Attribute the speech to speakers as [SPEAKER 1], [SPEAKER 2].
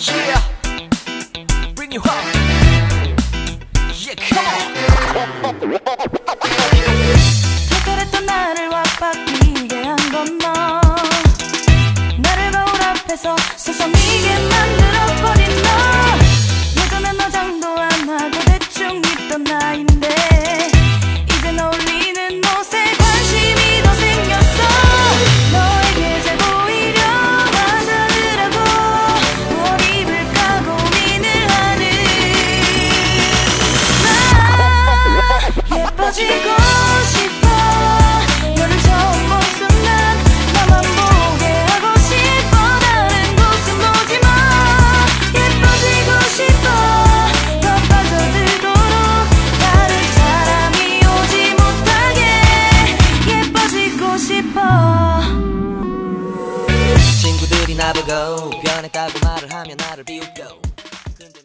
[SPEAKER 1] Yeah, bring you home. Yeah, come on.
[SPEAKER 2] 특별했던 나를 왁박이게 한 건 너. 나를 거울 앞에서 서성이게 만들어버린 너. 예전엔 화장도 안 하고 대충 입던 나인데 이젠 어울리는 옷에 관심이 더 생겼어. 너에게 잘 보이려 화장을 하고 뭘 입을까 고민을 하는 나. 예뻐지고 싶어. 너를 처음 본 순간 나만 보게 하고 싶어. 다른 곳은 보지 마. 예뻐지고 싶어. 더 빠져들도록 다른 사람이 오지 못하게 예뻐지고 싶어.
[SPEAKER 1] 친구들이 나보고 변했다고 말을 하면 나를 비웃고 근데